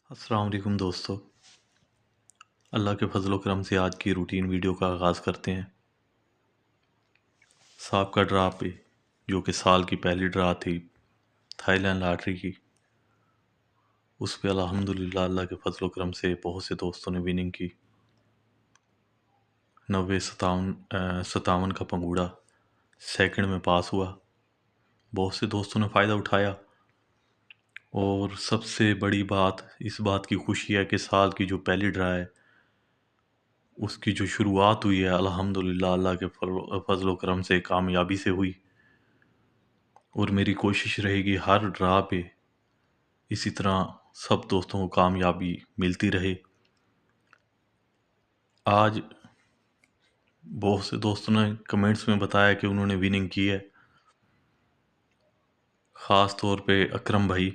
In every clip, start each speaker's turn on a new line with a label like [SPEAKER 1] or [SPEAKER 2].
[SPEAKER 1] अस्सलाम वालेकुम दोस्तों। अल्लाह के फजल करम से आज की रूटीन वीडियो का आगाज़ करते हैं। सांप का ड्रा पे जो कि साल की पहली ड्रा थी थाईलैंड लॉटरी की, उस पे अल्हम्दुलिल्लाह अल्लाह के फजल करम से बहुत से दोस्तों ने विनिंग की। 97 का पंगूड़ा सेकंड में पास हुआ। बहुत से दोस्तों ने फ़ायदा उठाया और सबसे बड़ी बात इस बात की खुशी है कि साल की जो पहली ड्रा है उसकी जो शुरुआत हुई है अल्हम्दुलिल्लाह अल्लाह के फजल करम से कामयाबी से हुई। और मेरी कोशिश रहेगी हर ड्रा पे इसी तरह सब दोस्तों को कामयाबी मिलती रहे। आज बहुत से दोस्तों ने कमेंट्स में बताया कि उन्होंने विनिंग की है। ख़ास तौर पे अकरम भाई,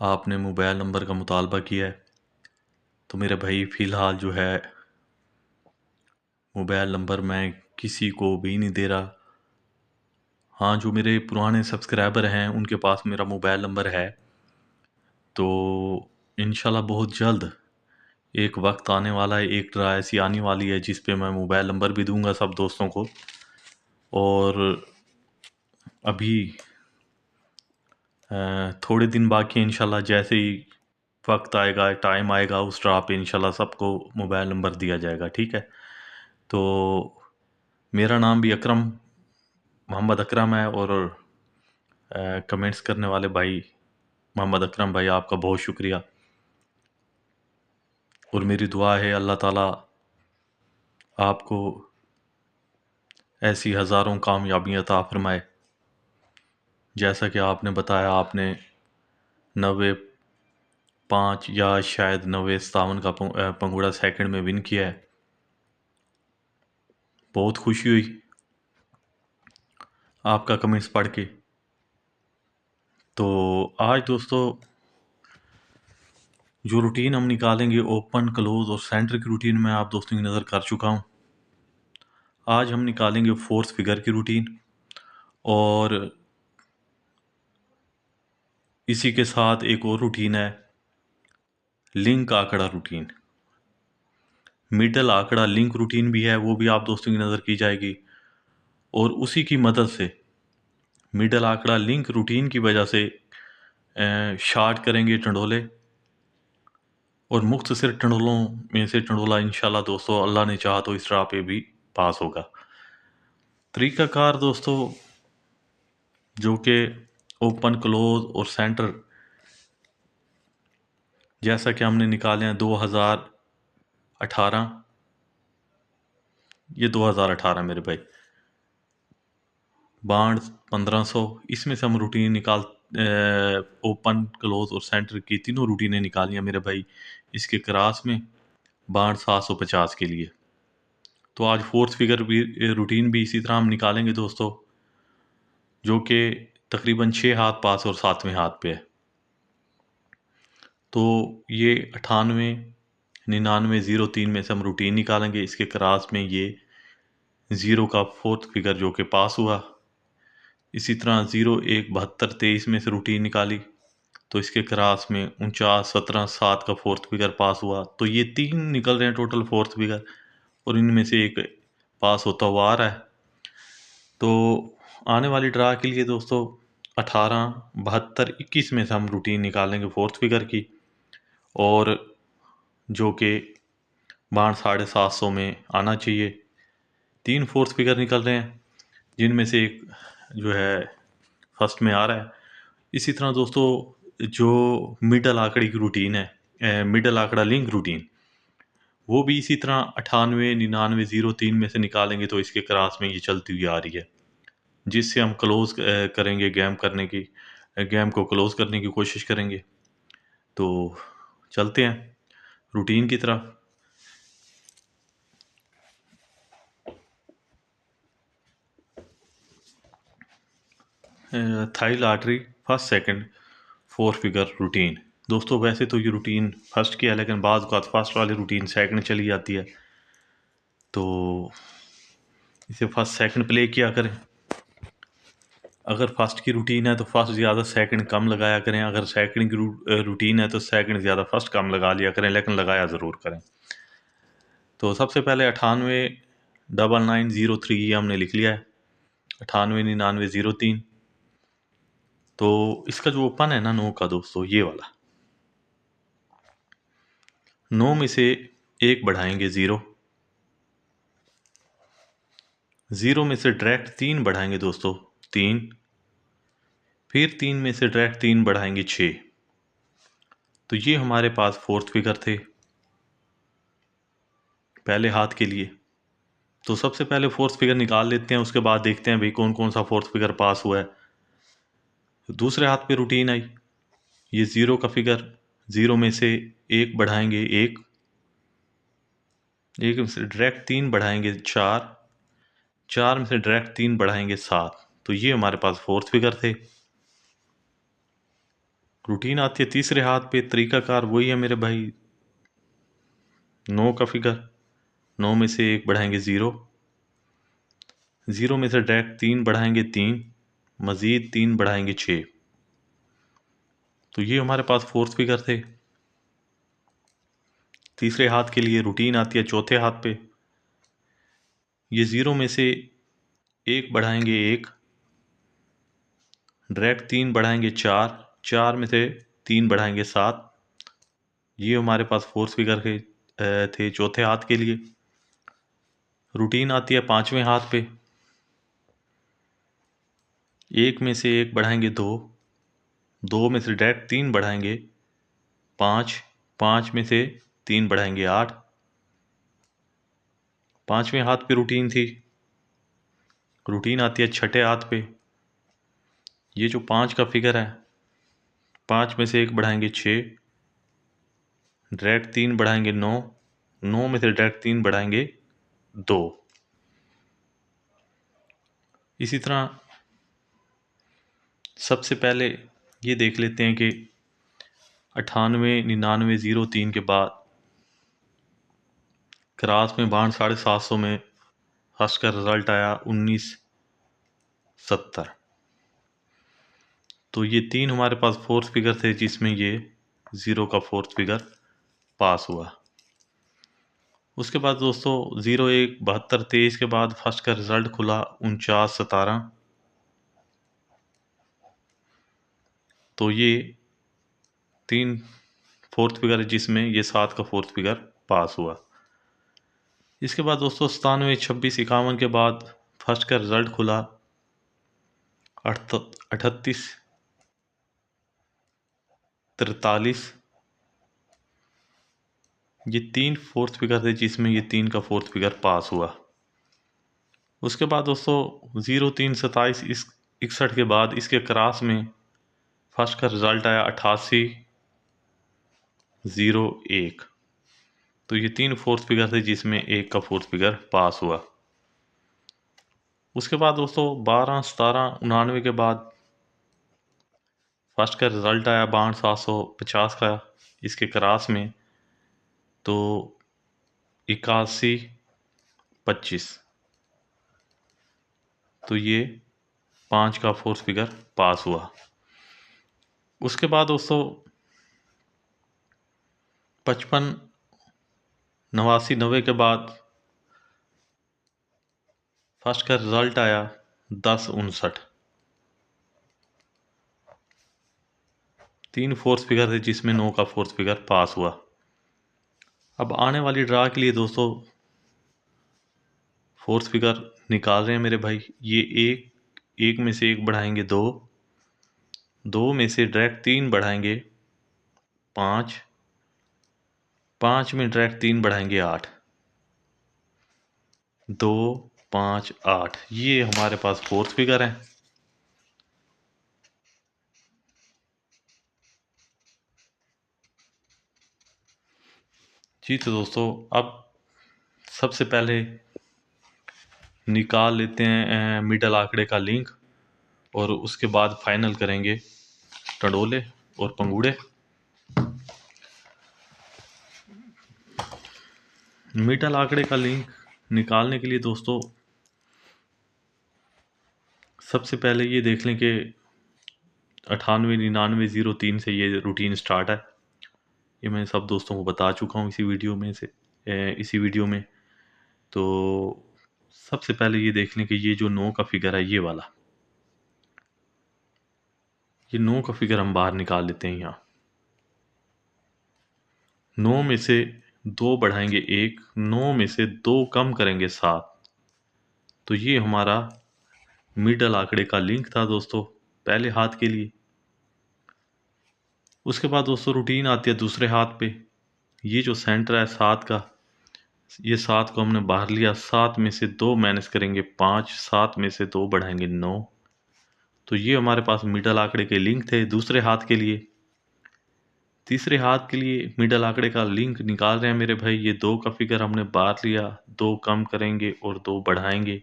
[SPEAKER 1] आपने मोबाइल नंबर का मुतालबा किया है, तो मेरे भाई फ़िलहाल जो है मोबाइल नंबर मैं किसी को भी नहीं दे रहा। हाँ, जो मेरे पुराने सब्सक्राइबर हैं उनके पास मेरा मोबाइल नंबर है, तो इंशाल्लाह बहुत जल्द एक वक्त आने वाला है, एक ड्रा ऐसी आने वाली है जिस पे मैं मोबाइल नंबर भी दूंगा सब दोस्तों को। और अभी थोड़े दिन बाकी हैं, इंशाल्लाह जैसे ही वक्त आएगा, टाइम आएगा, उस ड्रा पे इंशाल्लाह सबको मोबाइल नंबर दिया जाएगा। ठीक है, तो मेरा नाम भी अकरम मोहम्मद अकरम है। और कमेंट्स करने वाले भाई मोहम्मद अकरम भाई, आपका बहुत शुक्रिया। और मेरी दुआ है अल्लाह ताला आपको ऐसी हज़ारों कामयाबियाँ अता फरमाए। जैसा कि आपने बताया, आपने 95 या शायद 97 का पंगुड़ा सेकंड में विन किया है। बहुत खुशी हुई आपका कमेंट्स पढ़ के। तो आज दोस्तों जो रूटीन हम निकालेंगे, ओपन, क्लोज और सेंटर की रूटीन मैं आप दोस्तों की नज़र कर चुका हूँ। आज हम निकालेंगे फोर्थ फिगर की रूटीन और इसी के साथ एक और रूटीन है, लिंक आंकड़ा रूटीन। मिडल आंकड़ा लिंक रूटीन भी है, वो भी आप दोस्तों की नज़र की जाएगी। और उसी की मदद से मिडल आंकड़ा लिंक रूटीन की वजह से शार्ट करेंगे टंडोले, और मुख्तसर टंडोलों में से टंडोला इंशाल्लाह दोस्तों अल्लाह ने चाहा तो इस राह पे भी पास होगा। तरीक़ाकार दोस्तों जो कि ओपन, क्लोज और सेंटर जैसा कि हमने निकाले हैं 2018, ये 2018 मेरे भाई, बांड 1500, इसमें से हम रूटीन ओपन, क्लोज और सेंटर की तीनों रूटीनें निकाली हैं मेरे भाई। इसके क्रॉस में बांड 750 के लिए। तो आज फोर्थ फिगर भी रूटीन भी इसी तरह हम निकालेंगे दोस्तों, जो कि तकरीबन 6 हाथ पास और 7वें हाथ पे है। तो ये 98, 99, 03 में से हम रूटीन निकालेंगे। इसके क्रॉस में ये 0 का फोर्थ फिगर जो कि पास हुआ। इसी तरह 0, 1, 72, 23 में से रूटीन निकाली, तो इसके क्रॉस में 49, 17, 7 का फोर्थ फिगर पास हुआ। तो ये 3 निकल रहे हैं टोटल फोर्थ फिगर, और इनमें से एक पास होता हुआ आ रहा है। तो आने वाली ड्रा के लिए दोस्तों 18, 72, 21 में से हम रूटीन निकालेंगे फोर्थ फिगर की, और जो कि बाढ़ 750 में आना चाहिए। 3 फोर्थ फिगर निकल रहे हैं, जिनमें से एक जो है फर्स्ट में आ रहा है। इसी तरह दोस्तों जो मिडल आंकड़े की रूटीन है, मिडल आंकड़ा लिंक रूटीन, वो भी इसी तरह 98, 99, 03 में से निकालेंगे, तो इसके क्रॉस में ये चलती हुई आ रही है, जिससे हम क्लोज करेंगे गेम को क्लोज करने की कोशिश करेंगे। तो चलते हैं रूटीन की तरफ। Thai lottery first, second, four figure routine. दोस्तों वैसे तो ये रूटीन फर्स्ट की है, लेकिन बाज़ औक़ात फर्स्ट वाली रूटीन सेकंड चली जाती है, तो इसे फर्स्ट सेकंड प्ले किया करें। अगर फर्स्ट की रूटीन है तो फर्स्ट ज़्यादा सेकंड कम लगाया करें, अगर सेकंड की रूटीन है तो सेकंड ज़्यादा फर्स्ट कम लगा लिया करें, लेकिन लगाया ज़रूर करें। तो सबसे पहले 98,99,03 ये हमने लिख लिया है, 98,99,03। तो इसका जो ओपन है ना 9 का दोस्तों, ये वाला 9 में से 1 बढ़ाएंगे 0, 0 में से डायरेक्ट 3 बढ़ाएंगे दोस्तों 3, फिर 3 में से डायरेक्ट 3 बढ़ाएंगे 6। तो ये हमारे पास फोर्थ फिगर थे पहले हाथ के लिए। तो सबसे पहले फोर्थ फिगर निकाल लेते हैं, उसके बाद देखते हैं भाई कौन कौन सा फोर्थ फिगर पास हुआ है। तो दूसरे हाथ पे रूटीन आई, ये 0 का फिगर, 0 में से 1 बढ़ाएंगे 1, 1 में से डायरेक्ट 3 बढ़ाएंगे 4, 4 में से डायरेक्ट 3 बढ़ाएंगे 7। तो ये हमारे पास फोर्थ फिगर थे। रूटीन आती है तीसरे हाथ पे, तरीकाकार वही है मेरे भाई, 9 का फिगर, 9 में से 1 बढ़ाएंगे 0, 0 में से डायरेक्ट 3 बढ़ाएंगे 3, मज़ीद 3 बढ़ाएंगे 6। तो ये हमारे पास फोर्थ फिगर थे। तीसरे हाथ के लिए रूटीन आती है चौथे हाथ पे, ये 0 में से 1 बढ़ाएंगे 1, डायरेक्ट 3 बढ़ाएंगे 4, 4 में से 3 बढ़ाएंगे 7। ये हमारे पास फोर्थ फिगर थे चौथे हाथ के लिए। रूटीन आती है पांचवें हाथ पे, 1 में से 1 बढ़ाएंगे 2, 2 में से डायरेक्ट 3 बढ़ाएंगे 5, 5 में से 3 बढ़ाएंगे 8। पांचवें हाथ पे रूटीन थी। रूटीन आती है छठे हाथ पे, ये जो 5 का फिगर है, 5 में से 1 बढ़ाएंगे 6, डायरेक्ट 3 बढ़ाएंगे 9, 9 में से डायरेक्ट 3 बढ़ाएंगे 2। इसी तरह सबसे पहले ये देख लेते हैं कि 98,99,03 के बाद क्रास में 750 में फर्स्ट का रिजल्ट आया 1970। तो ये 3 हमारे पास फोर्थ फिगर थे जिसमें ये 0 का फोर्थ फिगर पास हुआ। उसके बाद दोस्तों 01,72,23 के बाद फर्स्ट का रिजल्ट खुला 49,17। तो ये 3 फोर्थ फिगर है जिसमें ये 7 का फोर्थ फिगर पास हुआ। इसके बाद दोस्तों 97,26,51 के बाद फर्स्ट का रिजल्ट खुला 38,43। ये 3 फोर्थ फिगर थे जिसमें ये 3 का फोर्थ फिगर पास हुआ। उसके बाद दोस्तों 03,27,61 के बाद इसके क्रॉस में फर्स्ट का रिजल्ट आया 88,01। तो ये 3 फोर्थ फिगर थे जिसमें 1 का फोर्थ फिगर पास हुआ। उसके बाद दोस्तों 12,17,99 के बाद फर्स्ट का रिजल्ट आया 62,750 का इसके क्रॉस में, तो 81,25। तो ये 5 का फोर्थ फिगर पास हुआ। उसके बाद दोस्तों 55,89,90 के बाद फर्स्ट का रिजल्ट आया 10,59। 3 फोर्थ फिगर थे जिसमें 9 का फोर्थ फिगर पास हुआ। अब आने वाली ड्रा के लिए दोस्तों फोर्थ फिगर निकाल रहे हैं मेरे भाई। ये 1 में से 1 बढ़ाएंगे 2, 2 में से डायरेक्ट 3 बढ़ाएंगे 5, 5 में डायरेक्ट 3 बढ़ाएंगे 8, 2, 5, 8। ये हमारे पास फोर्थ फिगर है। जी तो दोस्तों अब सबसे पहले निकाल लेते हैं मिडल आंकड़े का लिंक, और उसके बाद फाइनल करेंगे टंडोले और पंगूड़े। मिडल आंकड़े का लिंक निकालने के लिए दोस्तों सबसे पहले ये देख लें कि 98 99 03 से ये रूटीन स्टार्ट है। ये मैं सब दोस्तों को बता चुका हूँ इसी वीडियो में। तो सबसे पहले ये देख लें कि ये जो 9 का फिगर है, ये वाला, ये 9 का फिगर हम बाहर निकाल लेते हैं। यहाँ 9 में से 2 बढ़ाएंगे 1, 9 में से 2 कम करेंगे 7। तो ये हमारा मिडल आंकड़े का लिंक था दोस्तों, पहले हाथ के लिए। उसके बाद दोस्तों रूटीन आती है दूसरे हाथ पे। ये जो सेंटर है 7 का, ये 7 को हमने बाहर लिया, 7 में से 2 माइनस करेंगे 5, 7 में से 2 बढ़ाएंगे 9। तो ये हमारे पास मिडल आंकड़े के लिंक थे दूसरे हाथ के लिए। तीसरे हाथ के लिए मिडल आंकड़े का लिंक निकाल रहे हैं मेरे भाई। ये 2 का फिगर हमने बाहर लिया, 2 कम करेंगे और 2 बढ़ाएंगे।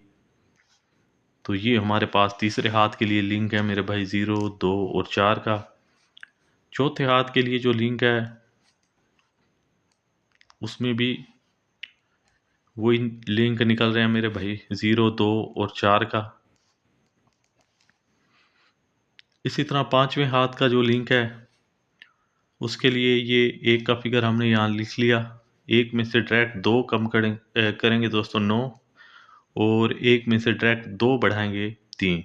[SPEAKER 1] तो ये हमारे पास तीसरे हाथ के लिए लिंक है मेरे भाई, 0, 2 और 4 का। चौथे हाथ के लिए जो लिंक है उसमें भी वही लिंक निकल रहे हैं मेरे भाई, 0, 2 और 4 का। इसी तरह पांचवें हाथ का जो लिंक है उसके लिए ये 1 का फिगर हमने यहाँ लिख लिया। 1 में से डायरेक्ट 2 कम करेंगे दोस्तों 9, और 1 में से डायरेक्ट 2 बढ़ाएंगे 3।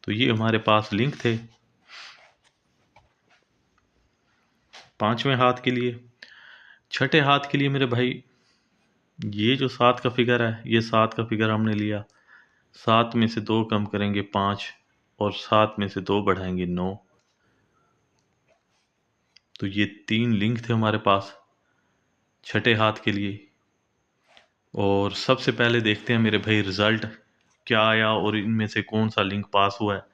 [SPEAKER 1] तो ये हमारे पास लिंक थे पांचवें हाथ के लिए। छठे हाथ के लिए मेरे भाई, ये जो 7 का फिगर है, ये 7 का फिगर हमने लिया, 7 में से 2 कम करेंगे 5, और 7 में से 2 बढ़ाएंगे 9। तो ये 3 लिंक थे हमारे पास छठे हाथ के लिए। और सबसे पहले देखते हैं मेरे भाई रिजल्ट क्या आया और इनमें से कौन सा लिंक पास हुआ है।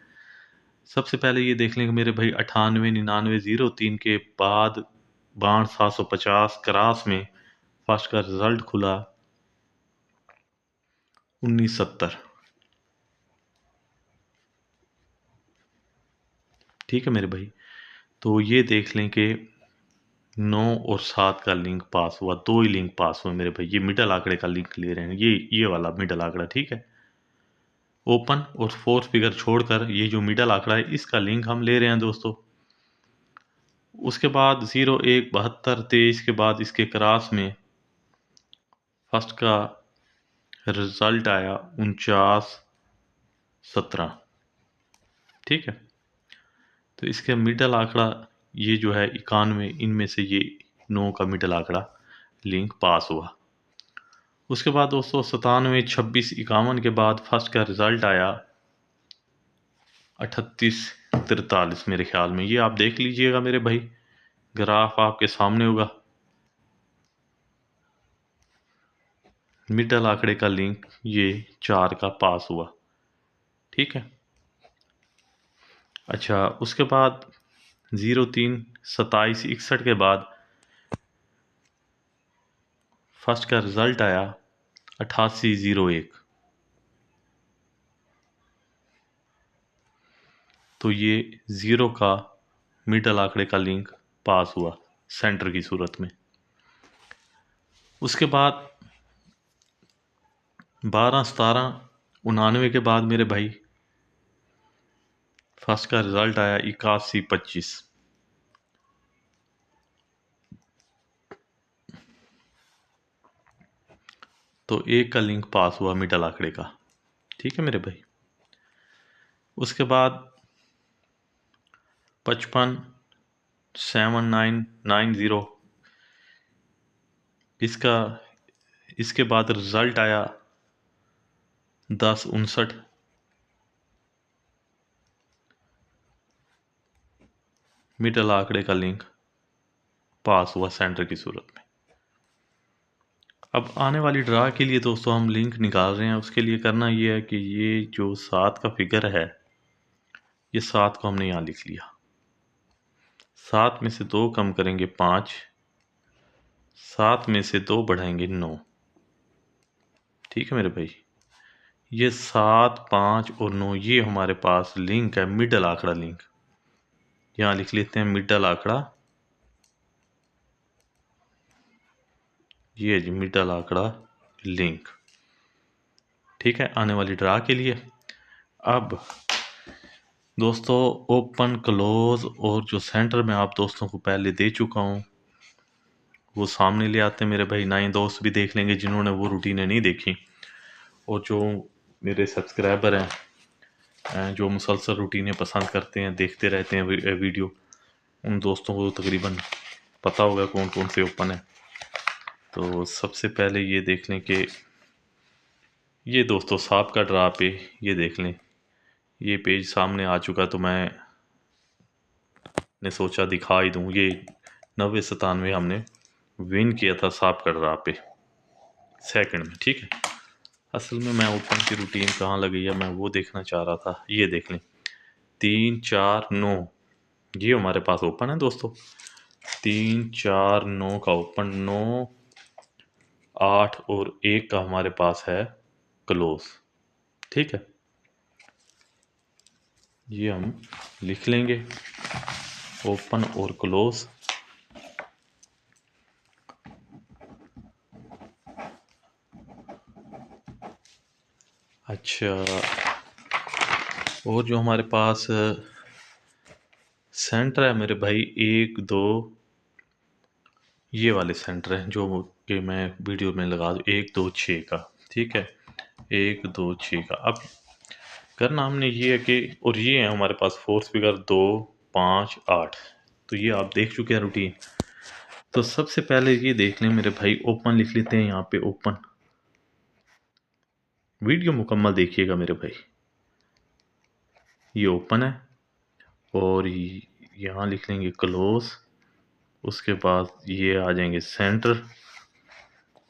[SPEAKER 1] सबसे पहले ये देख लेंगे मेरे भाई, 98 99 03 के बाद 62 750 क्रास में फर्स्ट का रिजल्ट खुला 1970। ठीक है मेरे भाई, तो ये देख लें कि 9 और 7 का लिंक पास हुआ, 2 ही लिंक पास हुए मेरे भाई। ये मिडल आंकड़े का लिंक ले रहे हैं, ये वाला मिडल आंकड़ा, ठीक है। ओपन और फोर्थ फिगर छोड़कर ये जो मिडल आंकड़ा है इसका लिंक हम ले रहे हैं दोस्तों। उसके बाद 0 1 72 23 के बाद इसके क्रॉस में फर्स्ट का रिजल्ट आया 49 17। ठीक है, तो इसके मिडल आंकड़ा ये जो है 91, इनमें से ये 9 का मिडल आंकड़ा लिंक पास हुआ। उसके बाद दोस्तों 97 26 51 के बाद फर्स्ट का रिजल्ट आया 38 43 मेरे ख्याल में। ये आप देख लीजिएगा मेरे भाई, ग्राफ आपके सामने होगा। मिडल आंकड़े का लिंक ये 4 का पास हुआ। ठीक है, अच्छा उसके बाद 03 27 61 के बाद फर्स्ट का रिजल्ट आया 88 01। तो ये 0 का मिडल आंकड़े का लिंक पास हुआ सेंटर की सूरत में। उसके बाद 12 17 99 के बाद मेरे भाई फर्स्ट का रिजल्ट आया 81 25। तो 1 का लिंक पास हुआ मिडल आंकड़े का। ठीक है मेरे भाई, उसके बाद 55 79 90 इसका, इसके बाद रिजल्ट आया 10 59। मिडल आंकड़े का लिंक पास हुआ सेंटर की सूरत में। अब आने वाली ड्रा के लिए दोस्तों हम लिंक निकाल रहे हैं। उसके लिए करना ये है कि ये जो 7 का फिगर है, ये 7 को हमने यहाँ लिख लिया, 7 में से 2 कम करेंगे 5, 7 में से 2 बढ़ाएंगे 9। ठीक है मेरे भाई, ये 7 5 और 9 ये हमारे पास लिंक है, मिडल आंकड़ा लिंक। यहाँ लिख लेते हैं मिडल आंकड़ा, ये जी मिडल आंकड़ा लिंक। ठीक है, आने वाली ड्रा के लिए अब दोस्तों ओपन क्लोज और जो सेंटर में आप दोस्तों को पहले दे चुका हूँ वो सामने ले आते हैं मेरे भाई। नए दोस्त भी देख लेंगे जिन्होंने वो रूटीनें नहीं देखी, और जो मेरे सब्सक्राइबर हैं जो मुसलसल रूटीनें पसंद करते हैं, देखते रहते हैं वीडियो, उन दोस्तों को तकरीबन पता होगा कौन कौन से ओपन है। तो सबसे पहले ये देख लें कि ये दोस्तों सांप का ड्रा पे ये देख लें, ये पेज सामने आ चुका, तो मैं ने सोचा दिखा ही दूँ। ये 90-97 हमने विन किया था सांप का ड्रा पे सेकंड में, ठीक है। असल में मैं ओपन की रूटीन कहाँ लगी है मैं वो देखना चाह रहा था। ये देख लें 3 4 9, ये हमारे पास ओपन है दोस्तों। 3 4 9 का ओपन, 9 8 और 1 का हमारे पास है क्लोज, ठीक है। ये हम लिख लेंगे ओपन और क्लोज। अच्छा, और जो हमारे पास सेंटर है मेरे भाई 1 2, ये वाले सेंटर हैं जो कि मैं वीडियो में लगा दूँ, 1 2 6 का, ठीक है। 1 2 6 का अब करना हमने ये है कि, और ये है हमारे पास फोर्थ फिगर 2 5 8, तो ये आप देख चुके हैं रूटीन। तो सबसे पहले ये देख लें मेरे भाई, ओपन लिख लेते हैं यहाँ पे ओपन। वीडियो मुकम्मल देखिएगा मेरे भाई। ये ओपन है और यहाँ लिख लेंगे क्लोज। उसके बाद ये आ जाएंगे सेंटर,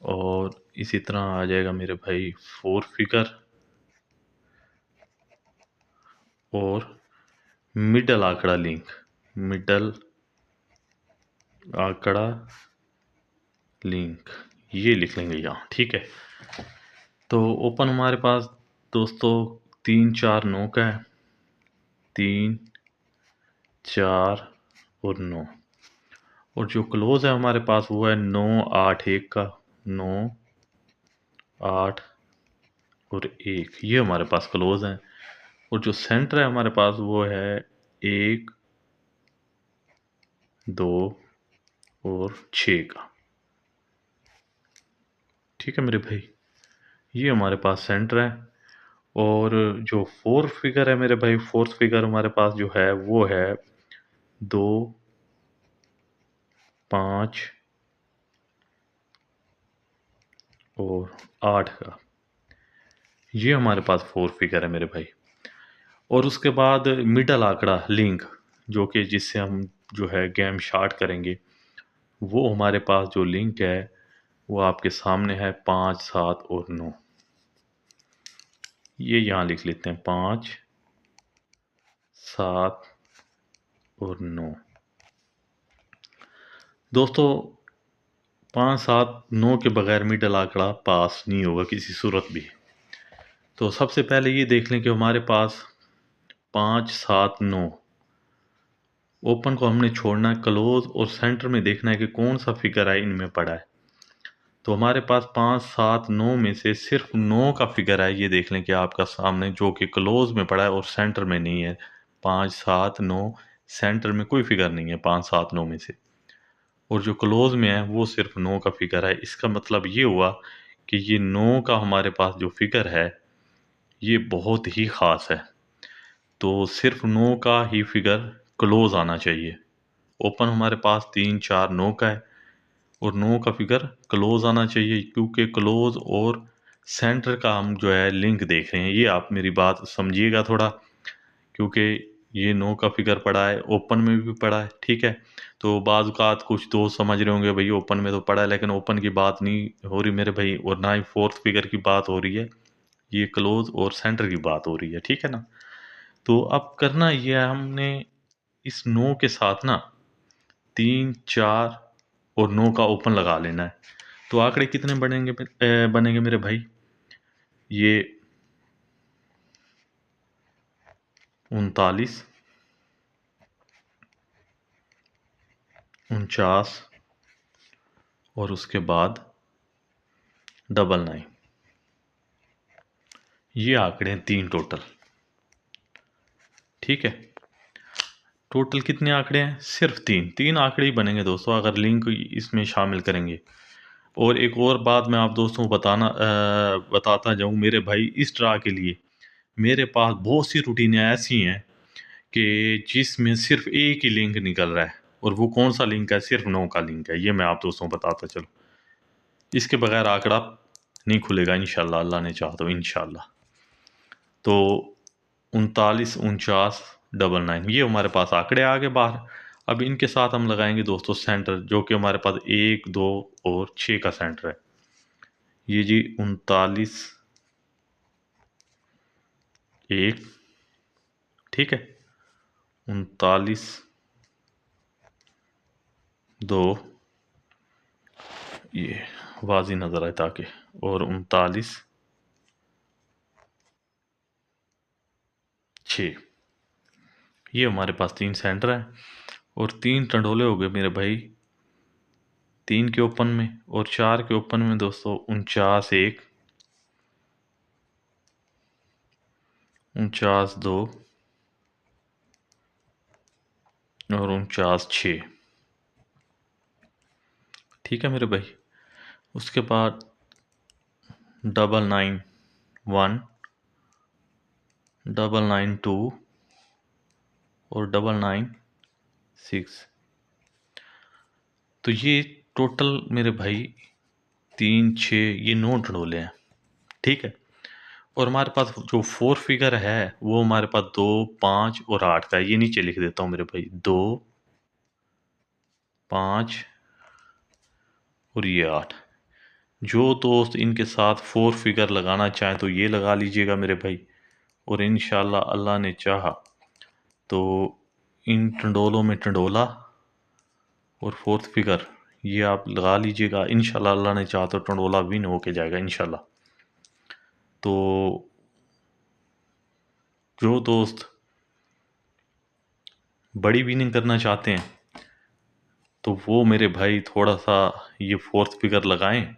[SPEAKER 1] और इसी तरह आ जाएगा मेरे भाई फोर फिगर और मिडल आंकड़ा लिंक, मिडल आंकड़ा लिंक, ये लिख लेंगे यहाँ, ठीक है। तो ओपन हमारे पास दोस्तों 3 4 9 का है, 3 4 और 9, और जो क्लोज है हमारे पास वो है 9 8 1 का, 9 8 और 1, ये हमारे पास क्लोज है। और जो सेंटर है हमारे पास वो है 1 2 और 6 का, ठीक है मेरे भाई। ये हमारे पास सेंटर है। और जो फोर्थ फिगर है मेरे भाई, फोर्थ फिगर हमारे पास जो है वो है 2 5 और 8 का, ये हमारे पास फोर्थ फिगर है मेरे भाई। और उसके बाद मिडल आंकड़ा लिंक, जो कि जिससे हम जो है गेम स्टार्ट करेंगे, वो हमारे पास जो लिंक है वो आपके सामने है 5 7 और 9। ये यहाँ लिख लेते हैं 5 7 और 9। दोस्तों 5 7 9 के बगैर मिडल आंकड़ा पास नहीं होगा किसी सूरत भी। तो सबसे पहले ये देख लें कि हमारे पास 5 7 9 ओपन को हमने छोड़ना है, क्लोज और सेंटर में देखना है कि कौन सा फिगर है इनमें पड़ा है। तो हमारे पास 5 7 9 में से सिर्फ 9 का फिगर है, ये देख लें कि आपका सामने, जो कि क्लोज में पड़ा है और सेंटर में नहीं है। 5 7 9 सेंटर में कोई फिगर नहीं है 5 7 9 में से, और जो क्लोज में है वो सिर्फ 9 का फिगर है। इसका मतलब ये हुआ कि ये 9 का हमारे पास जो फिगर है ये बहुत ही ख़ास है। तो सिर्फ 9 का ही फिगर क्लोज आना चाहिए। ओपन हमारे पास 3 4 9 का है और 9 का फिगर क्लोज आना चाहिए, क्योंकि क्लोज और सेंटर का हम जो है लिंक देख रहे हैं। ये आप मेरी बात समझिएगा थोड़ा, क्योंकि ये 9 का फिगर पड़ा है, ओपन में भी पड़ा है, ठीक है। तो बाज़ कुछ दोस्त समझ रहे होंगे भाई ओपन में तो पड़ा है, लेकिन ओपन की बात नहीं हो रही मेरे भाई, और ना ही फोर्थ फिगर की बात हो रही है, ये क्लोज और सेंटर की बात हो रही है, ठीक है ना। तो अब करना ये है, हमने इस 9 के साथ ना 3 4 और 9 का ओपन लगा लेना है। तो आंकड़े कितने बनेंगे मेरे भाई, ये 39 49 और उसके बाद 99, ये आंकड़े हैं 3 टोटल। ठीक है। टोटल कितने आंकड़े हैं? सिर्फ तीन। तीन आंकड़े ही बनेंगे दोस्तों अगर लिंक इसमें शामिल करेंगे। और एक और बात मैं आप दोस्तों को बताता जाऊं मेरे भाई, इस ड्रा के लिए मेरे पास बहुत सी रूटीनें ऐसी हैं कि जिसमें सिर्फ एक ही लिंक निकल रहा है, और वो कौन सा लिंक है? सिर्फ 9 का लिंक है। ये मैं आप दोस्तों को बताता चलो। इसके बगैर आंकड़ा नहीं खुलेगा इंशाल्लाह, अल्लाह ने चाहा तो इंशाल्लाह। तो 39 49 99 ये हमारे पास आंकड़े आ गए बाहर। अब इनके साथ हम लगाएंगे दोस्तों सेंटर, जो कि हमारे पास 1 2 और 6 का सेंटर है। ये जी 39 1, ठीक है, 39 2, ये वाजी नज़र आए ताकि, और 39 6। ये हमारे पास तीन सेंटर हैं और तीन टंडोले हो गए मेरे भाई। तीन के ओपन में और चार के ओपन में दोस्तों 49 1, 49 2 और 49 6। ठीक है मेरे भाई। उसके बाद 99 1, 99 2 और 99 6। तो ये टोटल मेरे भाई 3 6 ये 9 टंडोले हैं। ठीक है। और हमारे पास जो फोर फिगर है वो हमारे पास 2 5 और 8 का है। ये नीचे लिख देता हूँ मेरे भाई, 2 5 और ये 8। जो दोस्त इनके साथ फोर फिगर लगाना चाहें तो ये लगा लीजिएगा मेरे भाई। और इंशाल्लाह अल्लाह ने चाहा तो इन टंडोलों में टंडोला और फोर्थ फिगर ये आप लगा लीजिएगा। इंशाल्लाह अल्लाह ने चाहा तो टंडोला विन होके जाएगा इंशाल्लाह। तो जो दोस्त बड़ी विनिंग करना चाहते हैं तो वो मेरे भाई थोड़ा सा ये फोर्थ फिगर लगाएं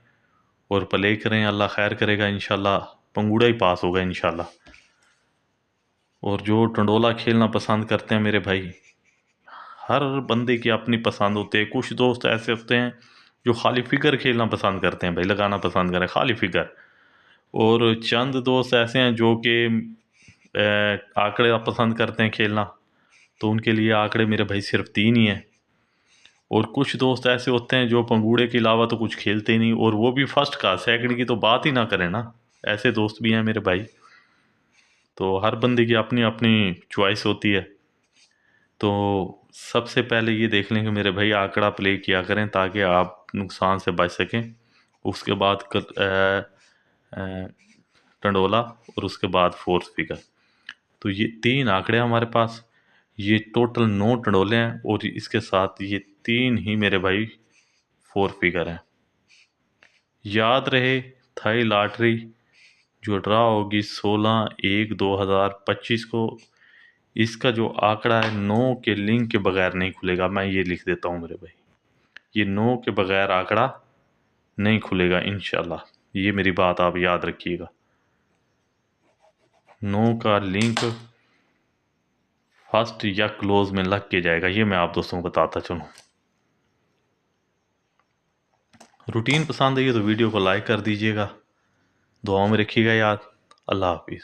[SPEAKER 1] और प्ले करें। अल्लाह खैर करेगा इंशाल्लाह, पंगूड़ा ही पास होगा इंशाल्लाह। और जो टंडोला खेलना पसंद करते हैं मेरे भाई, हर बंदे की अपनी पसंद होती है। कुछ दोस्त ऐसे होते हैं जो खाली फिगर खेलना पसंद करते हैं भाई, लगाना पसंद करें खाली फिगर। और चंद दोस्त ऐसे हैं जो कि आंकड़े पसंद करते हैं खेलना, तो उनके लिए आंकड़े मेरे भाई सिर्फ तीन ही हैं। और कुछ दोस्त ऐसे होते हैं जो पंगूड़े के अलावा तो कुछ खेलते ही नहीं, और वो भी फर्स्ट का, सेकंड की तो बात ही ना करें ना। ऐसे दोस्त भी हैं मेरे भाई। तो हर बंदे की अपनी अपनी चॉइस होती है। तो सबसे पहले ये देख लें कि मेरे भाई आंकड़ा प्ले किया करें ताकि आप नुकसान से बच सकें। उसके बाद टंडोला और उसके बाद फोर्थ फिगर। तो ये तीन आंकड़े हमारे पास। ये टोटल 9 टंडोले हैं और इसके साथ ये तीन ही मेरे भाई फोर फिगर हैं। याद रहे, थाई लॉटरी जो ड्रा होगी 16 1 2025 को, इसका जो आंकड़ा है 9 के लिंक के बगैर नहीं खुलेगा। मैं ये लिख देता हूँ मेरे भाई, ये 9 के बगैर आंकड़ा नहीं खुलेगा इंशाल्लाह। ये मेरी बात आप याद रखिएगा। 9 का लिंक फर्स्ट या क्लोज में लग के जाएगा। ये मैं आप दोस्तों को बताता चलूँ। रूटीन पसंद आई है तो वीडियो को लाइक कर दीजिएगा, दुआओं में रखिएगा याद। अल्लाह हाफिज़।